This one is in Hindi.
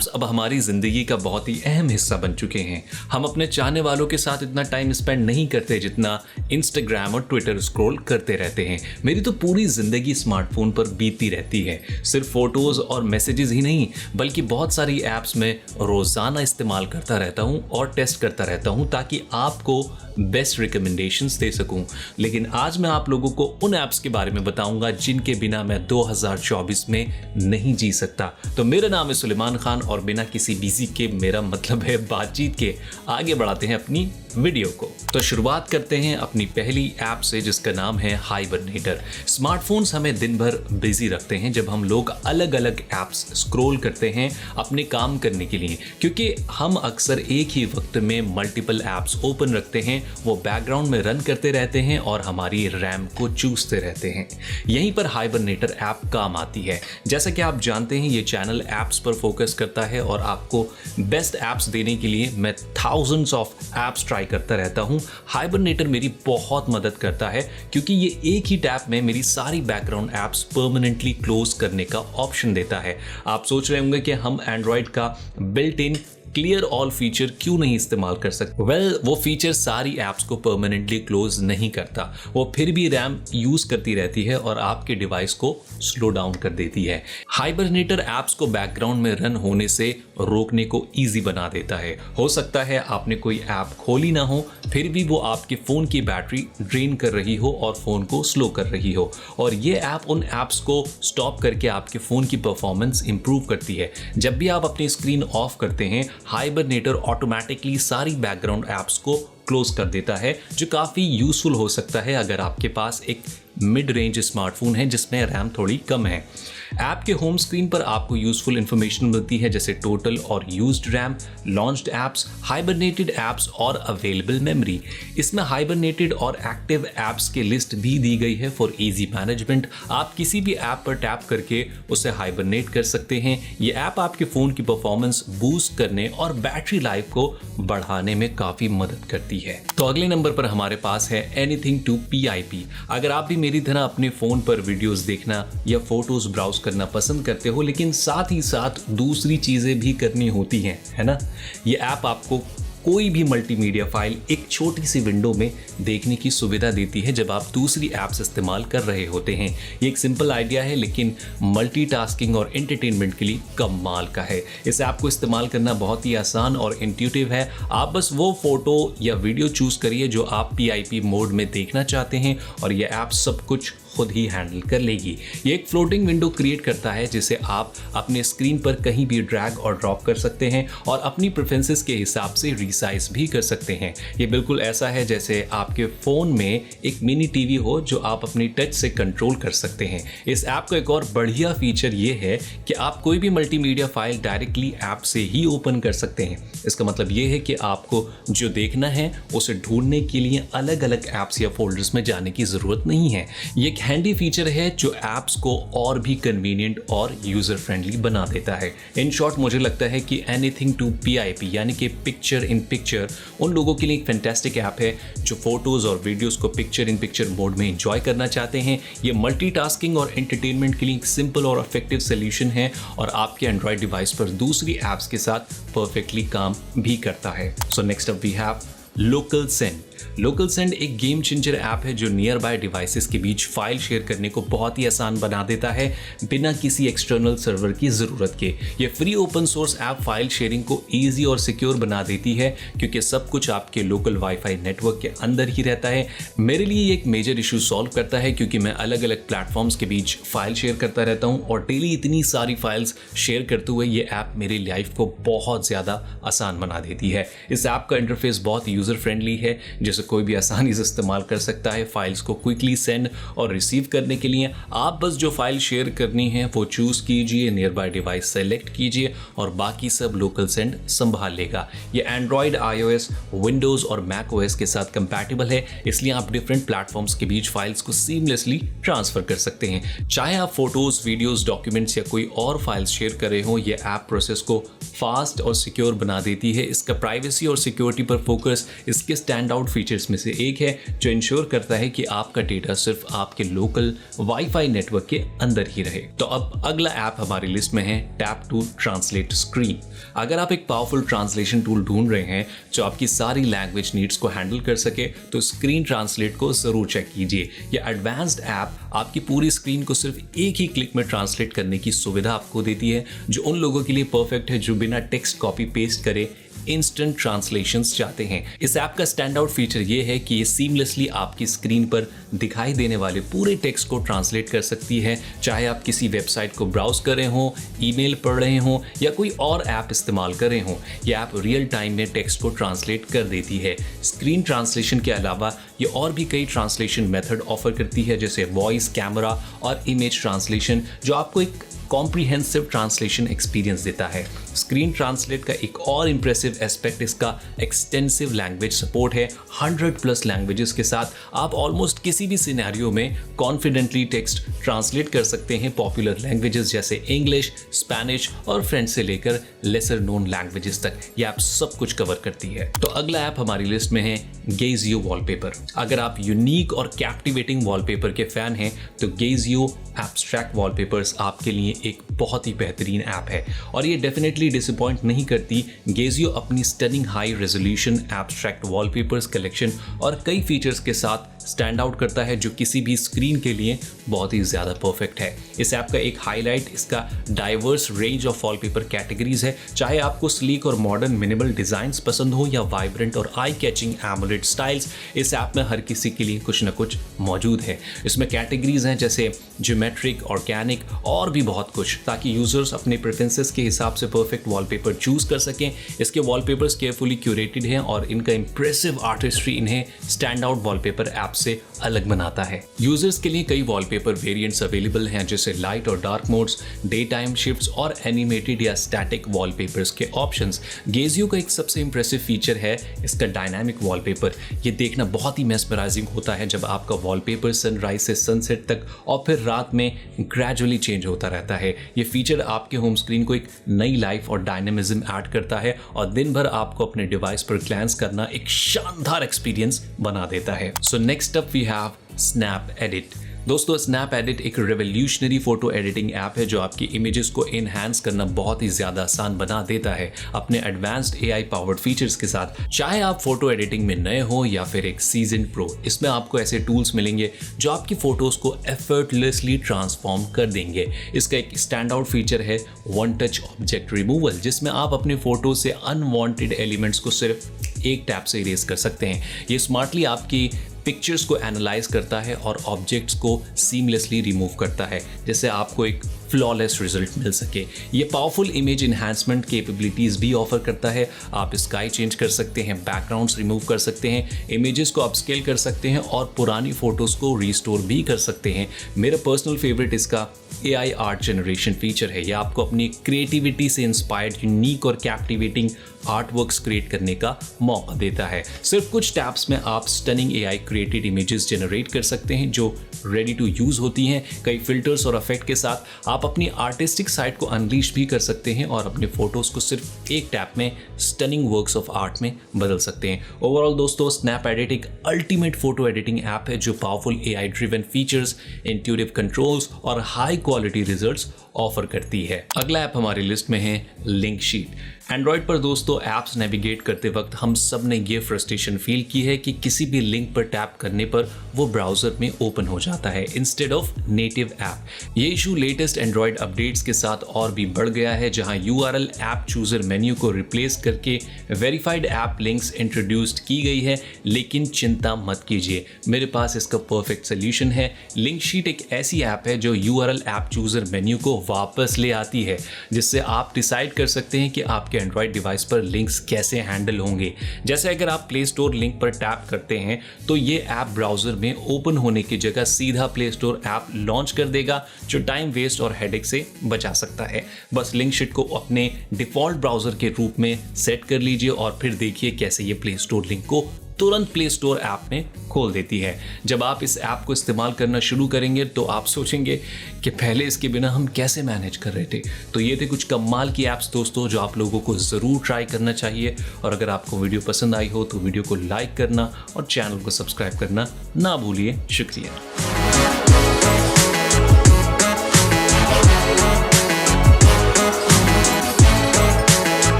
ऐप्स अब हमारी ज़िंदगी का बहुत ही अहम हिस्सा बन चुके हैं। हम अपने चाहने वालों के साथ इतना टाइम स्पेंड नहीं करते जितना इंस्टाग्राम और ट्विटर स्क्रॉल करते रहते हैं। मेरी तो पूरी ज़िंदगी स्मार्टफोन पर बीतती रहती है। सिर्फ फोटोज़ और मैसेजेस ही नहीं बल्कि बहुत सारी ऐप्स में रोज़ाना इस्तेमाल करता रहता हूँ और टेस्ट करता रहता हूँ ताकि आपको बेस्ट रिकमेंडेशंस दे सकूं। लेकिन आज मैं आप लोगों को उन ऐप्स के बारे में बताऊंगा जिनके बिना मैं 2024 में नहीं जी सकता। तो मेरा नाम है सुलेमान खान और बिना किसी बिजी के, मेरा मतलब है बातचीत के, आगे बढ़ाते हैं अपनी वीडियो को। तो शुरुआत करते हैं अपनी पहली ऐप से जिसका नाम है हाइबरनेटर। स्मार्टफोन्स हमें दिन भर बिजी रखते हैं जब हम लोग अलग अलग ऐप्स स्क्रॉल करते हैं अपने काम करने के लिए, क्योंकि हम अक्सर एक ही वक्त में मल्टीपल ऐप्स ओपन रखते हैं, वो बैकग्राउंड में रन करते रहते हैं और हमारी रैम को चूसते रहते हैं। यहीं पर हाइबरनेटर ऐप काम आती है। जैसा कि आप जानते हैं ये चैनल ऐप्स पर फोकस करता है और आपको बेस्ट ऐप्स देने के लिए मैं थाउजेंड्स ऑफ ऐप्स ट्राई करता रहता हूं। हाइबरनेटर मेरी बहुत मदद करता है क्योंकि ये एक ही टैब में मेरी सारी बैकग्राउंड ऐप्स परमानेंटली क्लोज करने का ऑप्शन देता है। आप सोच रहे होंगे कि हम एंड्रॉइड का built in clear all feature क्यों नहीं इस्तेमाल कर सकते। वो फीचर सारी ऐप्स को परमानेंटली क्लोज नहीं करता, वो फिर भी रैम यूज करती रहती है और आपके डिवाइस को स्लो डाउन कर देती है। हाइबरनेटर ऐप्स को बैकग्राउंड में रन होने से रोकने को इजी बना देता है। हो सकता है आपने कोई ऐप खोली ना हो फिर भी वो आपके फोन की बैटरी ड्रेन कर रही हो और फोन को स्लो कर रही हो, और ये ऐप उन ऐप्स को स्टॉप करके आपके फोन की परफॉर्मेंस इंप्रूव करती है। जब भी आप अपनी स्क्रीन ऑफ करते हैं हाइबरनेटर ऑटोमेटिकली सारी बैकग्राउंड ऐप्स को क्लोज कर देता है, जो काफ़ी यूजफुल हो सकता है अगर आपके पास एक मिड रेंज स्मार्टफोन है जिसमें रैम थोड़ी कम है। ऐप के होम स्क्रीन पर आपको यूजफुल इंफॉर्मेशन मिलती है जैसे टोटल और used RAM, launched apps, hibernated apps और अवेलेबल मेमोरी। इसमें हाइबरनेटेड और एक्टिव ऐप्स की लिस्ट भी दी गई है फॉर इजी मैनेजमेंट। आप किसी भी ऐप पर टैप करके उसे हाइबरनेट कर सकते हैं। ये ऐप आपके फ़ोन की परफॉर्मेंस बूस्ट करने और बैटरी लाइफ को बढ़ाने में काफ़ी मदद करती है। तो अगले नंबर पर हमारे पास है एनीथिंग टू PIP। अगर आप भी मेरी तरह अपने फ़ोन पर वीडियोज़ देखना या फोटोज़ ब्राउज करना पसंद करते हो लेकिन साथ ही साथ दूसरी चीज़ें भी करनी होती हैं, है ना, ये ऐप आपको कोई भी मल्टीमीडिया फाइल एक छोटी सी विंडो में देखने की सुविधा देती है जब आप दूसरी ऐप्स इस्तेमाल कर रहे होते हैं। ये एक सिंपल आइडिया है लेकिन मल्टीटास्किंग और एंटरटेनमेंट के लिए कमाल का है। इस ऐप को इस्तेमाल करना बहुत ही आसान और इंट्यूटिव है। आप बस वो फोटो या वीडियो चूज करिए जो आप PIP मोड में देखना चाहते हैं और ये ऐप सब कुछ खुद ही हैंडल कर लेगी। ये एक फ्लोटिंग विंडो क्रिएट करता है जिसे आप अपने स्क्रीन पर कहीं भी ड्रैग और ड्रॉप कर सकते हैं और अपनी प्रेफरेंसेस के हिसाब से रीसाइज भी कर सकते हैं। ये बिल्कुल ऐसा है जैसे आपके फ़ोन में एक मिनी टीवी हो जो आप अपनी टच से कंट्रोल कर सकते हैं। इस ऐप का एक और बढ़िया फीचर ये है कि आप कोई भी मल्टीमीडिया फाइल डायरेक्टली ऐप से ही ओपन कर सकते हैं। इसका मतलब ये है कि आपको जो देखना है उसे ढूंढने के लिए अलग अलग ऐप्स या फोल्डर्स में जाने की ज़रूरत नहीं है। ये हैंडी फीचर है जो ऐप्स को और भी कन्वीनियंट और यूजर फ्रेंडली बना देता है। इन शॉर्ट मुझे लगता है कि एनीथिंग टू PIP यानी कि पिक्चर इन पिक्चर उन लोगों के लिए एक फैंटास्टिक ऐप है जो फोटोज और वीडियोस को पिक्चर इन पिक्चर मोड में एंजॉय करना चाहते हैं। ये मल्टीटास्किंग और एंटरटेनमेंट के लिए एक सिंपल और इफेक्टिव सोल्यूशन है और आपके एंड्रॉइड डिवाइस पर दूसरी ऐप्स के साथ परफेक्टली काम भी करता है। So next up we have LocalSend. LocalSend एक गेम चेंजर ऐप है जो नियर बाय डिवाइसेस के बीच फाइल शेयर करने को बहुत ही आसान बना देता है बिना किसी एक्सटर्नल सर्वर की ज़रूरत के। ये free open source app file sharing को ईजी और सिक्योर बना देती है क्योंकि सब कुछ आपके लोकल वाईफाई नेटवर्क के अंदर ही रहता है। मेरे लिए ये एक मेजर इशू सॉल्व करता है क्योंकि मैं अलग अलग प्लेटफॉर्म्स के बीच फाइल शेयर करता रहता हूँ और डेली इतनी सारी फाइल्स शेयर करते हुए ये ऐप मेरी लाइफ को बहुत ज़्यादा आसान बना देती है। इस ऐप का इंटरफेस बहुत यूज़र फ्रेंडली है जिसे कोई भी आसानी से इस्तेमाल कर सकता है। फाइल्स को क्विकली सेंड और रिसीव करने के लिए आप बस जो फाइल शेयर करनी है वो चूज कीजिए, नियर बाय डिवाइस सेलेक्ट कीजिए और बाकी सब लोकलसेंड संभाल लेगा। ये एंड्रॉइड, iOS, विंडोज और मैक OS के साथ कंपैटिबल है, इसलिए आप डिफरेंट प्लेटफॉर्म्स के बीच फाइल्स को सीमलेसली ट्रांसफर कर सकते हैं। चाहे आप फोटोज, वीडियोज, डॉक्यूमेंट्स या कोई और फाइल्स शेयर कर रहे हो, ये ऐप प्रोसेस को फास्ट और सिक्योर बना देती है। इसका प्राइवेसी और सिक्योरिटी पर फोकस इसके स्टैंड आउट फीचर्स में से एक है जो इंश्योर करता है कि आपका डेटा सिर्फ आपके लोकल वाईफाई नेटवर्क के अंदर ही रहे। तो अब अगला ऐप हमारी लिस्ट में है टैप टू ट्रांसलेट स्क्रीन। अगर आप एक पावरफुल ट्रांसलेशन टूल ढूंढ रहे हैं जो आपकी सारी लैंग्वेज नीड्स को हैंडल कर सके तो स्क्रीन ट्रांसलेट को जरूर चेक कीजिए। यह एडवांस्ड ऐप आपकी पूरी स्क्रीन को सिर्फ एक ही क्लिक में ट्रांसलेट करने की सुविधा आपको देती है, जो उन लोगों के लिए परफेक्ट है जो बिना टेक्स्ट कॉपी पेस्ट करे इंस्टेंट ट्रांसलेशंस चाहते हैं। इस ऐप का स्टैंड आउट फीचर ये है कि ये सीमलेसली आपकी स्क्रीन पर दिखाई देने वाले पूरे टेक्स्ट को ट्रांसलेट कर सकती है, चाहे आप किसी वेबसाइट को ब्राउज कर रहे हो, ईमेल पढ़ रहे हो या कोई और ऐप इस्तेमाल कर रहे हो। ये ऐप रियल टाइम में टेक्स्ट को ट्रांसलेट कर देती है। स्क्रीन ट्रांसलेशन के अलावा ये और भी कई ट्रांसलेशन मेथड ऑफर करती है, जैसे वॉइस, कैमरा और इमेज ट्रांसलेशन, जो आपको एक कॉम्प्रिहेंसिव ट्रांसलेशन एक्सपीरियंस देता है। स्क्रीन ट्रांसलेट का एक और इंप्रेसिव एस्पेक्ट इसका एक्सटेंसिव लैंग्वेज सपोर्ट है। 100+ लैंग्वेजेस के साथ आप ऑलमोस्ट किसी भी सिनेरियो में कॉन्फिडेंटली टेक्स्ट ट्रांसलेट कर सकते हैं। पॉपुलर लैंग्वेजेस जैसे इंग्लिश, स्पेनिश और फ्रेंच से लेकर लेसर नोन लैंग्वेजेस तक ये ऐप सब कुछ कवर करती है। तो अगला ऐप हमारी लिस्ट में है गेजियो वॉलपेपर। अगर आप यूनिक और कैप्टिवेटिंग वॉलपेपर के फैन हैं तो गेजियो एब्स्ट्रैक्ट वॉलपेपर्स आपके लिए एक बहुत ही बेहतरीन ऐप है और ये डेफिनेटली डिसअपॉइंट नहीं करती। गेजियो अपनी stunning high resolution abstract wallpapers collection और कई फीचर्स के साथ स्टैंड आउट करता है, जो किसी भी स्क्रीन के लिए बहुत ही ज़्यादा परफेक्ट है। इस ऐप का एक हाईलाइट इसका diverse range of wallpaper categories है। चाहे आपको स्लीक और मॉडर्न मिनिमल डिजाइन्स पसंद हो या वाइब्रेंट और आई कैचिंग एमोलेड स्टाइल्स, इस ऐप में हर किसी के लिए कुछ न कुछ मौजूद है। इसमें कैटेगरीज हैं जैसे ज्योमेट्रिक, ऑर्गेनिक और भी बहुत कुछ, ताकि यूजर्स अपने प्रेफरेंसेस के हिसाब से परफेक्ट वॉलपेपर चूज कर सकें। इसके वॉलपेपर्स केयरफुली क्यूरेटेड हैं और इनका इंप्रेसिव आर्टिस्ट्री इन्हें स्टैंड आउट वॉलपेपर ऐप से अलग बनाता है। यूजर्स के लिए कई वॉलपेपर वेरिएंट्स अवेलेबल हैं, जैसे लाइट और dark modes, day time shifts और एनिमेटेड या स्टैटिक वॉलपेपर्स के ऑप्शंस। गेजियो का एक सबसे इंप्रेसिव फीचर है इसका डायनामिक वॉलपेपर। ये देखना बहुत ही मेस्मराइजिंग होता है जब आपका वॉलपेपर सनराइज से सनसेट तक और फिर रात में ग्रेजुअली चेंज होता रहता है। ये फीचर आपके होम स्क्रीन को एक नई लाइफ और डायनेमिज्म ऐड करता है और दिन भर आपको अपने डिवाइस पर ग्लैंस करना एक शानदार एक्सपीरियंस बना देता है। So next up we have Snap Edit. दोस्तों, स्नैप एडिट एक रेवोल्यूशनरी फोटो एडिटिंग ऐप है जो आपकी इमेजेस को एनहांस करना बहुत ही ज्यादा आसान बना देता है अपने एडवांस्ड एआई पावर्ड फीचर्स के साथ। चाहे आप फोटो एडिटिंग में नए हो या फिर एक सीजन प्रो, इसमें आपको ऐसे टूल्स मिलेंगे जो आपकी फोटोज को एफर्टलेसली ट्रांसफॉर्म कर देंगे। इसका एक स्टैंड आउट फीचर है वन टच ऑब्जेक्ट रिमूवल, जिसमें आप अपने फोटो से अनवांटेड एलिमेंट्स को सिर्फ एक टैप से इरेज कर सकते हैं। ये स्मार्टली आपकी पिक्चर्स को एनालाइज करता है और ऑब्जेक्ट्स को सीमलेसली रिमूव करता है, जिससे आपको एक फ्लॉलेस रिजल्ट मिल सके। ये पावरफुल इमेज इन्हांसमेंट कैपेबिलिटीज भी ऑफर करता है। आप स्काई चेंज कर सकते हैं, बैकग्राउंड्स रिमूव कर सकते हैं, इमेजेस को अपस्केल कर सकते हैं और पुरानी फोटोज को रिस्टोर भी कर सकते हैं। मेरा पर्सनल फेवरेट इसका AI आर्ट जनरेशन फीचर है। यह आपको अपनी क्रिएटिविटी से इंस्पायर्ड यूनिक और कैप्टिवेटिंग आर्ट वर्क्स क्रिएट करने का मौका देता है। सिर्फ कुछ टैप्स में आप stunning AI created images generate कर सकते हैं जो रेडी टू यूज होती हैं। कई फिल्टर्स और इफेक्ट के साथ आप अपनी आर्टिस्टिक साइड को अनलीश भी कर सकते हैं और अपने फोटोज को सिर्फ एक टैप में स्टनिंग वर्क्स ऑफ आर्ट में बदल सकते हैं। ओवरऑल दोस्तों, स्नैप एडिट एक अल्टीमेट फोटो एडिटिंग ऐप है जो powerful AI driven features, intuitive controls और हाई क्वालिटी रिजल्ट्स ऑफर करती है। अगला ऐप हमारी लिस्ट में है लिंक शीट। एंड्रॉइड पर दोस्तों ऐप्स नेविगेट करते वक्त हम सब ने ये फ्रस्ट्रेशन फील की है कि किसी भी लिंक पर टैप करने पर वो ब्राउजर में ओपन हो जाता है इंस्टेड ऑफ नेटिव ऐप। ये इशू लेटेस्ट एंड्रॉइड अपडेट्स के साथ और भी बढ़ गया है, जहां URL ऐप चूजर मेन्यू को रिप्लेस करके वेरीफाइड ऐप लिंक्स इंट्रोड्यूस्ड की गई है। लेकिन चिंता मत कीजिए, मेरे पास इसका परफेक्ट सोल्यूशन है। लिंक शीट एक ऐसी ऐप है जो URL ऐप चूजर मेन्यू को वापस ले आती है, जिससे आप डिसाइड कर सकते हैं कि आपके एंड्रॉइड डिवाइस पर लिंक्स कैसे हैंडल होंगे। जैसे अगर आप प्ले स्टोर लिंक पर टैप करते हैं तो ये ऐप ब्राउजर में ओपन होने की जगह सीधा प्ले स्टोर ऐप लॉन्च कर देगा, जो टाइम वेस्ट और हेडेक से बचा सकता है। बस लिंक शीट को अपने डिफॉल्ट ब्राउजर के रूप में सेट कर लीजिए और फिर देखिए कैसे ये प्ले स्टोर लिंक को तुरंत प्ले स्टोर ऐप में खोल देती है। जब आप इस ऐप को इस्तेमाल करना शुरू करेंगे तो आप सोचेंगे कि पहले इसके बिना हम कैसे मैनेज कर रहे थे। तो ये थे कुछ कमाल की ऐप्स दोस्तों जो आप लोगों को ज़रूर ट्राई करना चाहिए। और अगर आपको वीडियो पसंद आई हो तो वीडियो को लाइक करना और चैनल को सब्सक्राइब करना ना भूलिए। शुक्रिया।